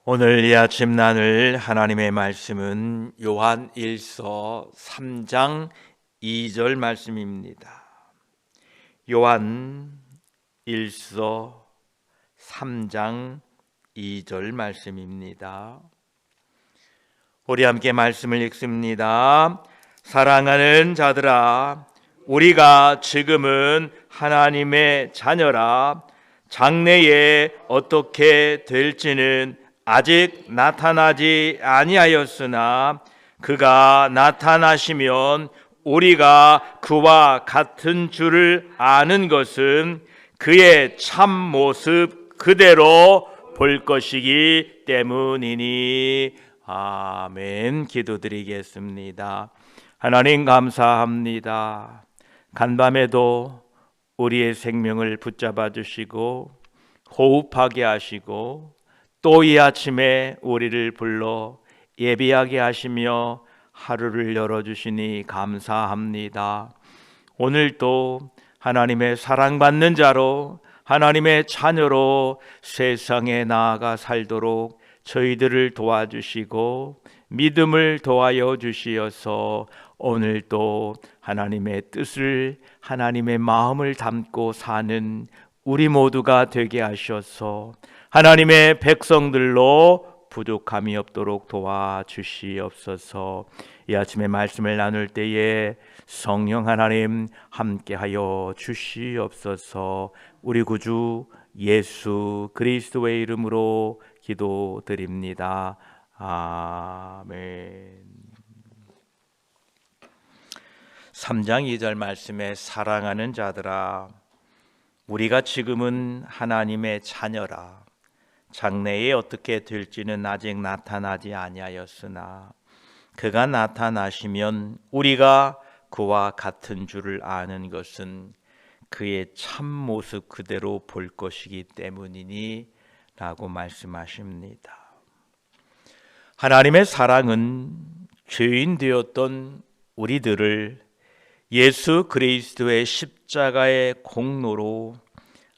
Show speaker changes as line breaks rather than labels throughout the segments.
오늘 이 아침 나눌 하나님의 말씀은 요한 1서 3장 2절 말씀입니다. 요한 1서 3장 2절 말씀입니다. 우리 함께 말씀을 읽습니다. 사랑하는 자들아, 우리가 지금은 하나님의 자녀라. 장래에 어떻게 될지는 아직 나타나지 아니하였으나 그가 나타나시면 우리가 그와 같은 줄을 아는 것은 그의 참 모습 그대로 볼 것이기 때문이니. 아멘. 기도드리겠습니다. 하나님 감사합니다. 간밤에도 우리의 생명을 붙잡아 주시고 호흡하게 하시고 또 이 아침에 우리를 불러 예비하게 하시며 하루를 열어주시니 감사합니다. 오늘도 하나님의 사랑받는 자로 하나님의 자녀로 세상에 나아가 살도록 저희들을 도와주시고 믿음을 도와여 주시어서 오늘도 하나님의 뜻을 하나님의 마음을 담고 사는 우리 모두가 되게 하셔서 하나님의 백성들로 부족함이 없도록 도와주시옵소서. 이 아침에 말씀을 나눌 때에 성령 하나님 함께하여 주시옵소서. 우리 구주 예수 그리스도의 이름으로 기도드립니다. 아멘. 3장 2절 말씀에 사랑하는 자들아, 우리가 지금은 하나님의 자녀라. 장래에 어떻게 될지는 아직 나타나지 아니하였으나 그가 나타나시면 우리가 그와 같은 줄을 아는 것은 그의 참 모습 그대로 볼 것이기 때문이니 라고 말씀하십니다. 하나님의 사랑은 죄인 되었던 우리들을 예수 그리스도의 십자가의 공로로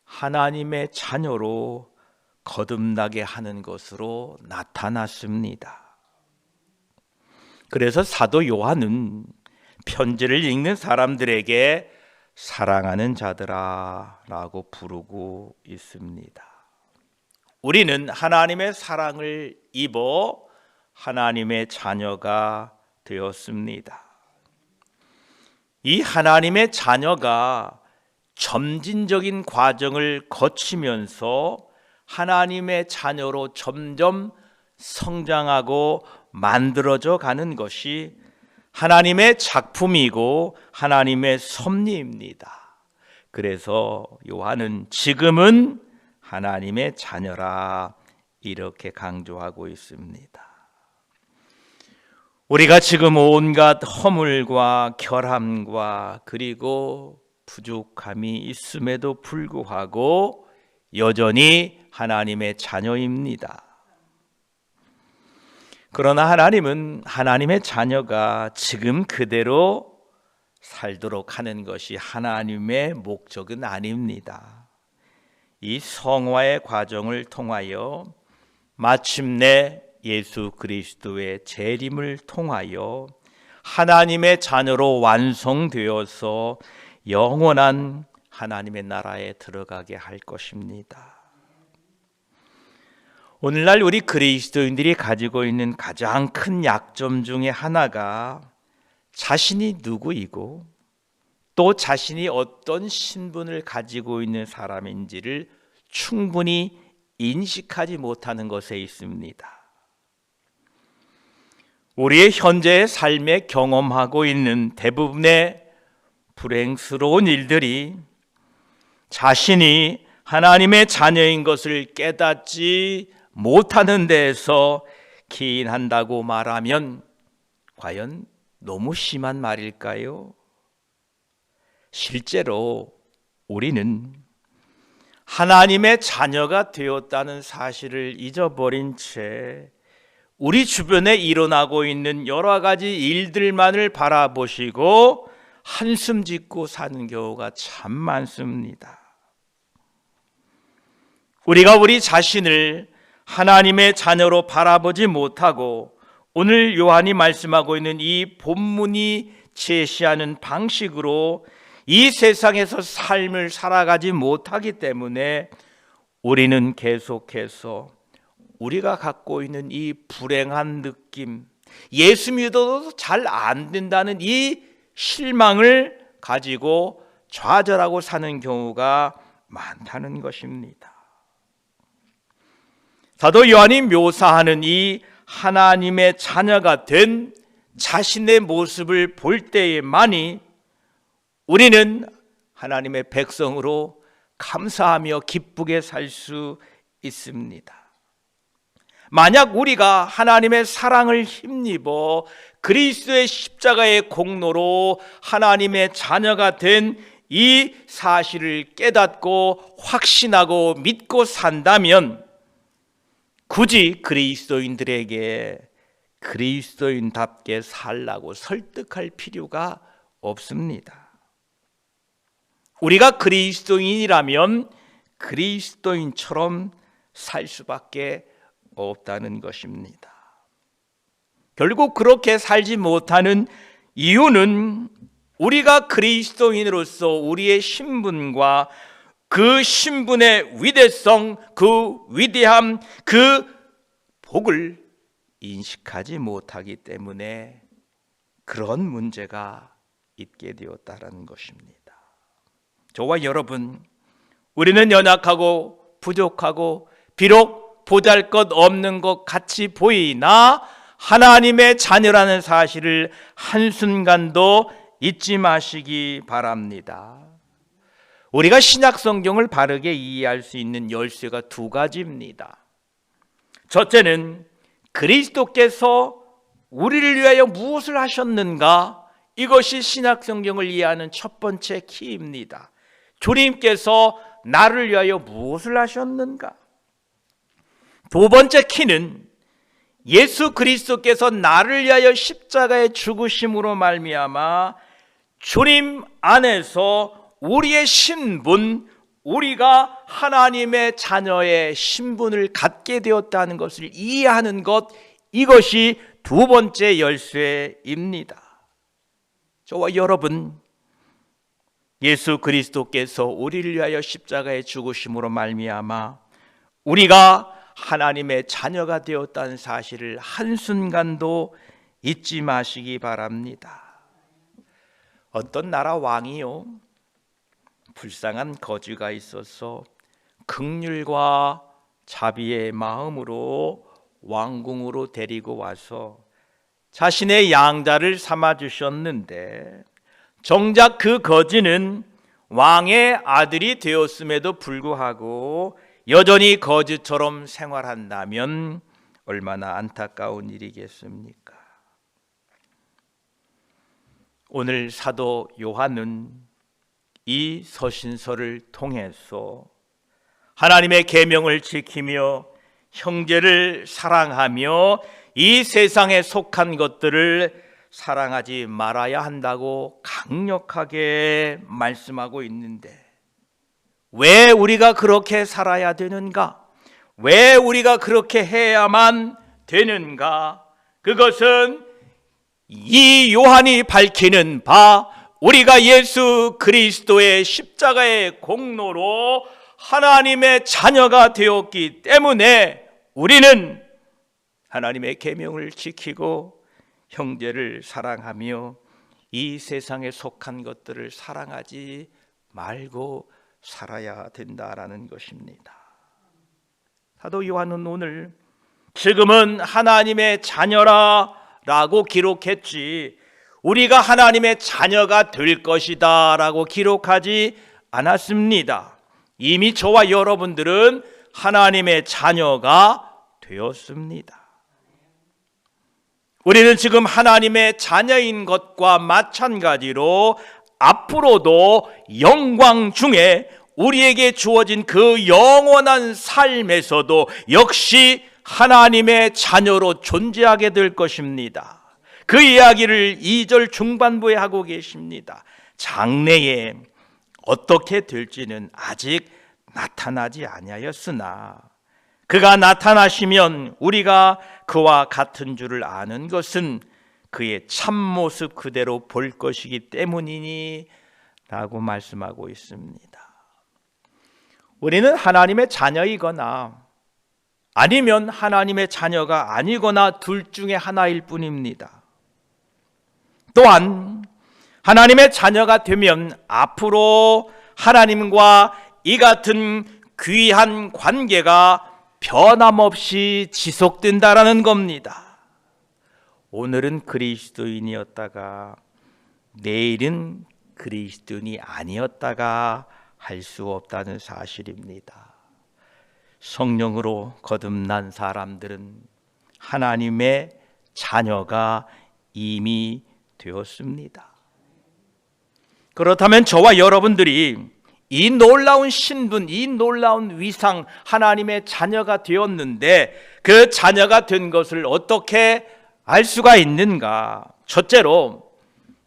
하나님의 자녀로 거듭나게 하는 것으로 나타났습니다. 그래서 사도 요한은 편지를 읽는 사람들에게 사랑하는 자들아 라고 부르고 있습니다. 우리는 하나님의 사랑을 입어 하나님의 자녀가 되었습니다. 이 하나님의 자녀가 점진적인 과정을 거치면서 하나님의 자녀로 점점 성장하고 만들어져 가는 것이 하나님의 작품이고 하나님의 섭리입니다. 그래서 요한은 지금은 하나님의 자녀라 이렇게 강조하고 있습니다. 우리가 지금 온갖 허물과 결함과 그리고 부족함이 있음에도 불구하고 여전히 하나님의 자녀입니다. 그러나 하나님은 하나님의 자녀가 지금 그대로 살도록 하는 것이 하나님의 목적은 아닙니다. 이 성화의 과정을 통하여 마침내 예수 그리스도의 재림을 통하여 하나님의 자녀로 완성되어서 영원한 하나님의 나라에 들어가게 할 것입니다. 오늘날 우리 그리스도인들이 가지고 있는 가장 큰 약점 중에 하나가 자신이 누구이고 또 자신이 어떤 신분을 가지고 있는 사람인지를 충분히 인식하지 못하는 것에 있습니다. 우리의 현재의 삶에 경험하고 있는 대부분의 불행스러운 일들이 자신이 하나님의 자녀인 것을 깨닫지 못하는 데에서 기인한다고 말하면 과연 너무 심한 말일까요? 실제로 우리는 하나님의 자녀가 되었다는 사실을 잊어버린 채 우리 주변에 일어나고 있는 여러 가지 일들만을 바라보시고 한숨 짓고 사는 경우가 참 많습니다. 우리가 우리 자신을 하나님의 자녀로 바라보지 못하고 오늘 요한이 말씀하고 있는 이 본문이 제시하는 방식으로 이 세상에서 삶을 살아가지 못하기 때문에 우리는 계속해서 우리가 갖고 있는 이 불행한 느낌, 예수 믿어도 잘 안 된다는 이 실망을 가지고 좌절하고 사는 경우가 많다는 것입니다. 사도 요한이 묘사하는 이 하나님의 자녀가 된 자신의 모습을 볼 때에만이 우리는 하나님의 백성으로 감사하며 기쁘게 살 수 있습니다. 만약 우리가 하나님의 사랑을 힘입어 그리스도의 십자가의 공로로 하나님의 자녀가 된 이 사실을 깨닫고 확신하고 믿고 산다면 굳이 그리스도인들에게 그리스도인답게 살라고 설득할 필요가 없습니다. 우리가 그리스도인이라면 그리스도인처럼 살 수밖에 없다는 것입니다. 결국 그렇게 살지 못하는 이유는 우리가 그리스도인으로서 우리의 신분과 그 신분의 위대성, 그 위대함, 그 복을 인식하지 못하기 때문에 그런 문제가 있게 되었다는 것입니다. 저와 여러분, 우리는 연약하고 부족하고 비록 보잘것없는 것 같이 보이나 하나님의 자녀라는 사실을 한순간도 잊지 마시기 바랍니다. 우리가 신약 성경을 바르게 이해할 수 있는 열쇠가 두 가지입니다. 첫째는 그리스도께서 우리를 위하여 무엇을 하셨는가? 이것이 신약 성경을 이해하는 첫 번째 키입니다. 주님께서 나를 위하여 무엇을 하셨는가? 두 번째 키는 예수 그리스도께서 나를 위하여 십자가에 죽으심으로 말미암아 주님 안에서 우리의 신분, 우리가 하나님의 자녀의 신분을 갖게 되었다는 것을 이해하는 것, 이것이 두 번째 열쇠입니다. 저와 여러분, 예수 그리스도께서 우리를 위하여 십자가에 죽으심으로 말미암아 우리가 하나님의 자녀가 되었다는 사실을 한순간도 잊지 마시기 바랍니다. 어떤 나라 왕이요, 불쌍한 거지가 있어서 긍휼과 자비의 마음으로 왕궁으로 데리고 와서 자신의 양자를 삼아 주셨는데 정작 그 거지는 왕의 아들이 되었음에도 불구하고 여전히 거지처럼 생활한다면 얼마나 안타까운 일이겠습니까? 오늘 사도 요한은 이 서신서를 통해서 하나님의 계명을 지키며 형제를 사랑하며 이 세상에 속한 것들을 사랑하지 말아야 한다고 강력하게 말씀하고 있는데 왜 우리가 그렇게 살아야 되는가? 왜 우리가 그렇게 해야만 되는가? 그것은 이 요한이 밝히는 바 우리가 예수 그리스도의 십자가의 공로로 하나님의 자녀가 되었기 때문에 우리는 하나님의 계명을 지키고 형제를 사랑하며 이 세상에 속한 것들을 사랑하지 말고 살아야 된다라는 것입니다. 사도 요한은 오늘 지금은 하나님의 자녀라 라고 기록했지 우리가 하나님의 자녀가 될 것이다 라고 기록하지 않았습니다. 이미 저와 여러분들은 하나님의 자녀가 되었습니다. 우리는 지금 하나님의 자녀인 것과 마찬가지로 앞으로도 영광 중에 우리에게 주어진 그 영원한 삶에서도 역시 하나님의 자녀로 존재하게 될 것입니다. 그 이야기를 2절 중반부에 하고 계십니다. 장래에 어떻게 될지는 아직 나타나지 아니하였으나 그가 나타나시면 우리가 그와 같은 줄을 아는 것은 그의 참모습 그대로 볼 것이기 때문이니 라고 말씀하고 있습니다. 우리는 하나님의 자녀이거나 아니면 하나님의 자녀가 아니거나 둘 중에 하나일 뿐입니다. 또한 하나님의 자녀가 되면 앞으로 하나님과 이 같은 귀한 관계가 변함없이 지속된다라는 겁니다. 오늘은 그리스도인이었다가 내일은 그리스도인이 아니었다가 할 수 없다는 사실입니다. 성령으로 거듭난 사람들은 하나님의 자녀가 이미 되었습니다. 그렇다면 저와 여러분들이 이 놀라운 신분, 이 놀라운 위상, 하나님의 자녀가 되었는데 그 자녀가 된 것을 어떻게 알 수가 있는가? 첫째로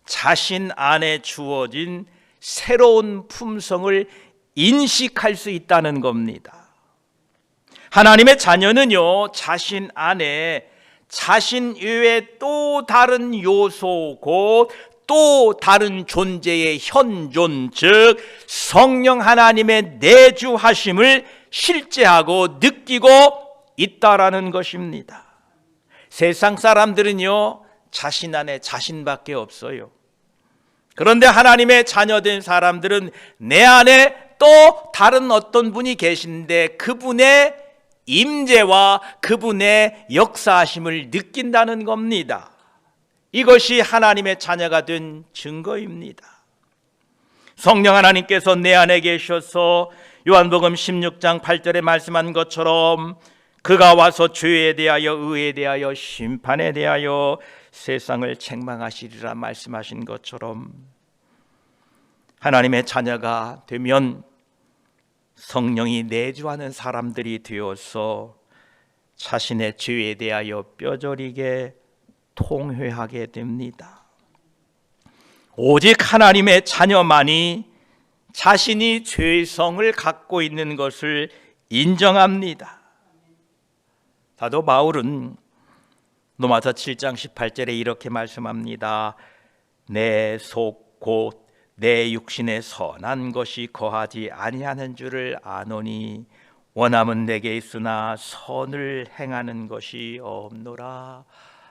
자신 안에 주어진 새로운 품성을 인식할 수 있다는 겁니다. 하나님의 자녀는요, 자신 안에 자신 외에 또 다른 요소, 곧 또 다른 존재의 현존, 즉 성령 하나님의 내주하심을 실제하고 느끼고 있다라는 것입니다. 세상 사람들은요, 자신 안에 자신밖에 없어요. 그런데 하나님의 자녀된 사람들은 내 안에 또 다른 어떤 분이 계신데 그분의 임재와 그분의 역사하심을 느낀다는 겁니다. 이것이 하나님의 자녀가 된 증거입니다. 성령 하나님께서 내 안에 계셔서 요한복음 16장 8절에 말씀한 것처럼 그가 와서 죄에 대하여 의에 대하여 심판에 대하여 세상을 책망하시리라 말씀하신 것처럼 하나님의 자녀가 되면 성령이 내주하는 사람들이 되어서 자신의 죄에 대하여 뼈저리게 통회하게 됩니다. 오직 하나님의 자녀만이 자신이 죄성을 갖고 있는 것을 인정합니다. 사도 바울은 로마서 7장 18절에 이렇게 말씀합니다. 내 속 곧 내 육신에 선한 것이 거하지 아니하는 줄을 아노니 원함은 내게 있으나 선을 행하는 것이 없노라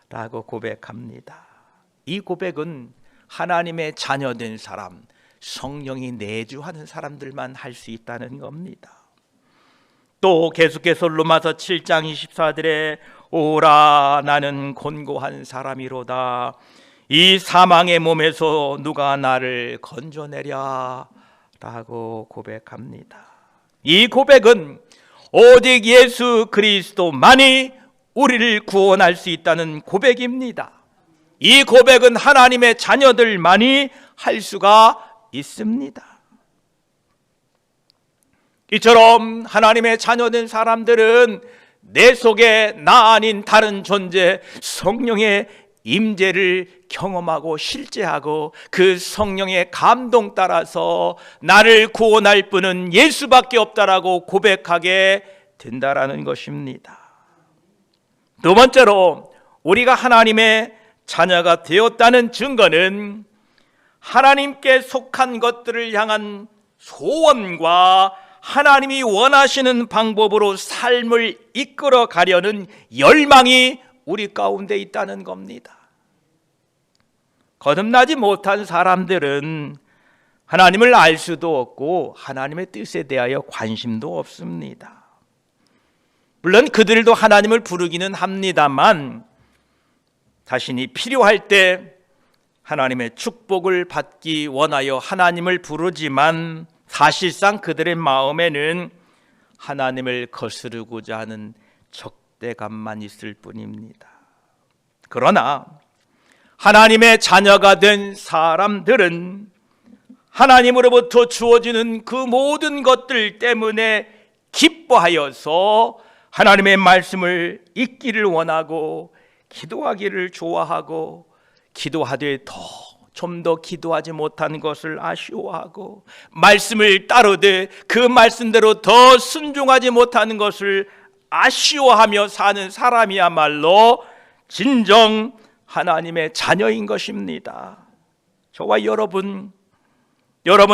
라고 고백합니다. 이 고백은 하나님의 자녀된 사람, 성령이 내주하는 사람들만 할 수 있다는 겁니다. 또 계속해서 로마서 7장 24절에 오라 나는 곤고한 사람이로다 이 사망의 몸에서 누가 나를 건져내랴 라고 고백합니다. 이 고백은 오직 예수 그리스도만이 우리를 구원할 수 있다는 고백입니다. 이 고백은 하나님의 자녀들만이 할 수가 있습니다. 이처럼 하나님의 자녀된 사람들은 내 속에 나 아닌 다른 존재 성령의 임재를 경험하고 실제하고 그 성령의 감동 따라서 나를 구원할 분은 예수밖에 없다라고 고백하게 된다라는 것입니다. 두 번째로 우리가 하나님의 자녀가 되었다는 증거는 하나님께 속한 것들을 향한 소원과 하나님이 원하시는 방법으로 삶을 이끌어 가려는 열망이 우리 가운데 있다는 겁니다. 거듭나지 못한 사람들은 하나님을 알 수도 없고 하나님의 뜻에 대하여 관심도 없습니다. 물론 그들도 하나님을 부르기는 합니다만 자신이 필요할 때 하나님의 축복을 받기 원하여 하나님을 부르지만 사실상 그들의 마음에는 하나님을 거스르고자 하는 적대감만 있을 뿐입니다. 그러나 하나님의 자녀가 된 사람들은 하나님으로부터 주어지는 그 모든 것들 때문에 기뻐하여서 하나님의 말씀을 읽기를 원하고 기도하기를 좋아하고 기도하되 좀 더 기도하지 못한 것을 아쉬워하고 말씀을 따르되 그 말씀대로 더 순종하지 못하는 것을 아쉬워하며 사는 사람이야말로 진정 하나님의 자녀인 것입니다. 저와 여러분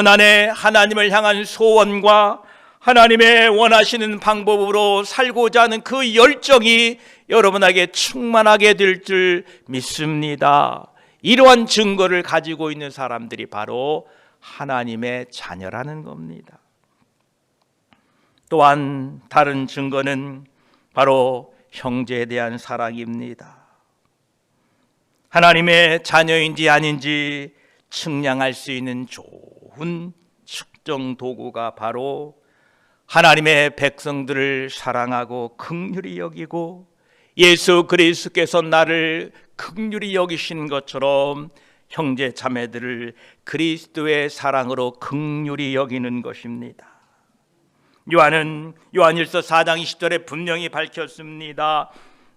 안에 하나님을 향한 소원과 하나님의 원하시는 방법으로 살고자 하는 그 열정이 여러분에게 충만하게 될 줄 믿습니다. 이러한 증거를 가지고 있는 사람들이 바로 하나님의 자녀라는 겁니다. 또한 다른 증거는 바로 형제에 대한 사랑입니다. 하나님의 자녀인지 아닌지 측량할 수 있는 좋은 측정 도구가 바로 하나님의 백성들을 사랑하고 긍휼히 여기고 예수 그리스도께서 나를 긍휼히 여기신 것처럼 형제 자매들을 그리스도의 사랑으로 긍휼히 여기는 것입니다. 요한은 요한일서 4장 20절에 분명히 밝혔습니다.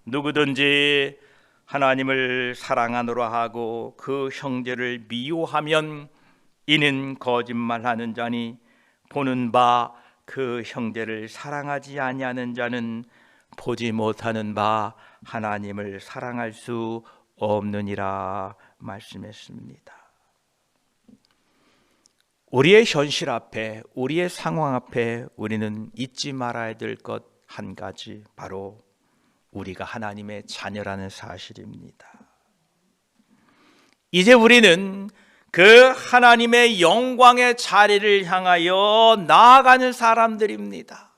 누구든지 하나님을 사랑하노라 하고 그 형제를 미워하면 이는 거짓말하는 자니 보는 바 그 형제를 사랑하지 아니하는 자는 보지 못하는 바 하나님을 사랑할 수 없느니라 말씀했습니다. 우리의 현실 앞에, 우리의 상황 앞에 우리는 잊지 말아야 될 것 한 가지, 바로 우리가 하나님의 자녀라는 사실입니다. 이제 우리는 그 하나님의 영광의 자리를 향하여 나아가는 사람들입니다.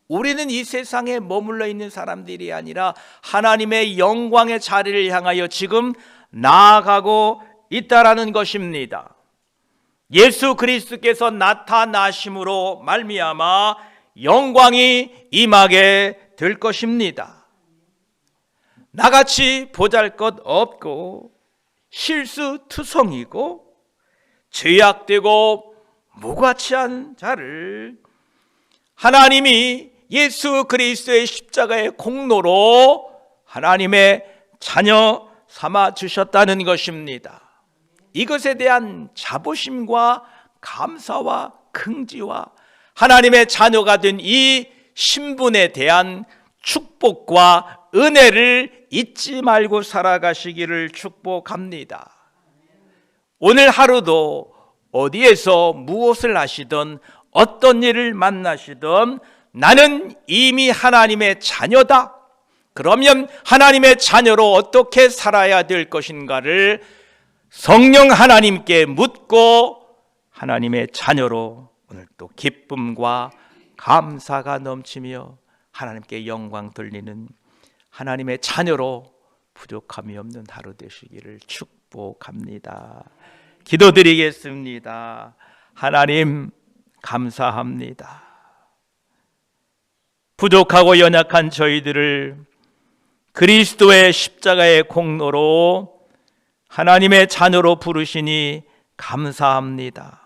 우리는 이 세상에 머물러 있는 사람들이 아니라 하나님의 영광의 자리를 향하여 지금 나아가고 있다라는 것입니다. 예수 그리스도께서 나타나심으로 말미암아 영광이 임하게 될 것입니다. 나같이 보잘것없고 실수투성이고 죄악되고 무가치한 자를 하나님이 예수 그리스도의 십자가의 공로로 하나님의 자녀 삼아 주셨다는 것입니다. 이것에 대한 자부심과 감사와 긍지와 하나님의 자녀가 된 이 신분에 대한 축복과 은혜를 잊지 말고 살아가시기를 축복합니다. 오늘 하루도 어디에서 무엇을 하시든 어떤 일을 만나시든 나는 이미 하나님의 자녀다. 그러면 하나님의 자녀로 어떻게 살아야 될 것인가를 성령 하나님께 묻고 하나님의 자녀로 오늘 또 기쁨과 감사가 넘치며 하나님께 영광 돌리는 하나님의 자녀로 부족함이 없는 하루 되시기를 축복합니다. 기도드리겠습니다. 하나님 감사합니다. 부족하고 연약한 저희들을 그리스도의 십자가의 공로로 하나님의 자녀로 부르시니 감사합니다.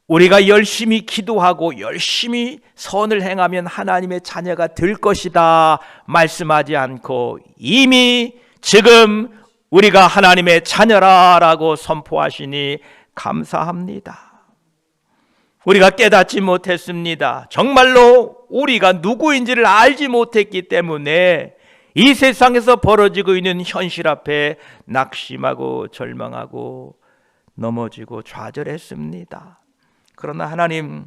우리가 열심히 기도하고 열심히 선을 행하면 하나님의 자녀가 될 것이다 말씀하지 않고 이미 지금 우리가 하나님의 자녀라라고 선포하시니 감사합니다. 우리가 깨닫지 못했습니다. 정말로 우리가 누구인지를 알지 못했기 때문에 이 세상에서 벌어지고 있는 현실 앞에 낙심하고 절망하고 넘어지고 좌절했습니다. 그러나 하나님,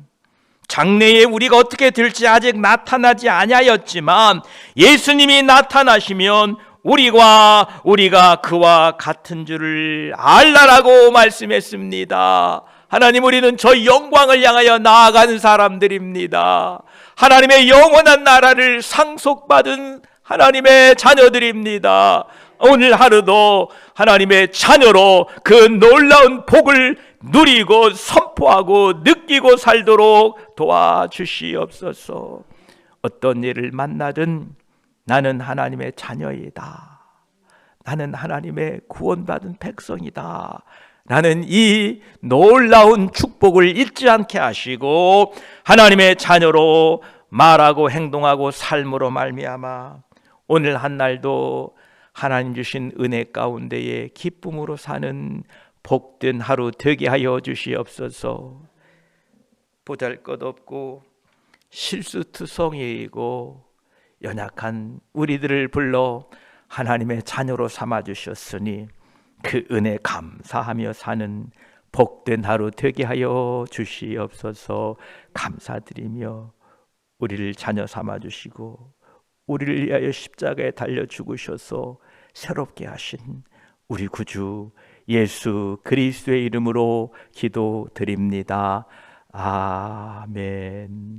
장래에 우리가 어떻게 될지 아직 나타나지 아니하였지만 예수님이 나타나시면 우리가 그와 같은 줄을 알라라고 말씀했습니다. 하나님, 우리는 저 영광을 향하여 나아가는 사람들입니다. 하나님의 영원한 나라를 상속받은 하나님의 자녀들입니다. 오늘 하루도 하나님의 자녀로 그 놀라운 복을 누리고 선포하고 느끼고 살도록 도와주시옵소서. 어떤 일을 만나든 나는 하나님의 자녀이다. 나는 하나님의 구원받은 백성이다. 나는 이 놀라운 축복을 잊지 않게 하시고 하나님의 자녀로 말하고 행동하고 삶으로 말미암아 오늘 한 날도 하나님 주신 은혜 가운데에 기쁨으로 사는 복된 하루 되게 하여 주시옵소서. 보잘것없고 실수투성이이고 연약한 우리들을 불러 하나님의 자녀로 삼아주셨으니 그 은혜 감사하며 사는 복된 하루 되게 하여 주시옵소서. 감사드리며 우리를 자녀 삼아주시고 우리를 위하여 십자가에 달려 죽으셔서 새롭게 하신 우리 구주 예수 그리스도의 이름으로 기도드립니다. 아멘.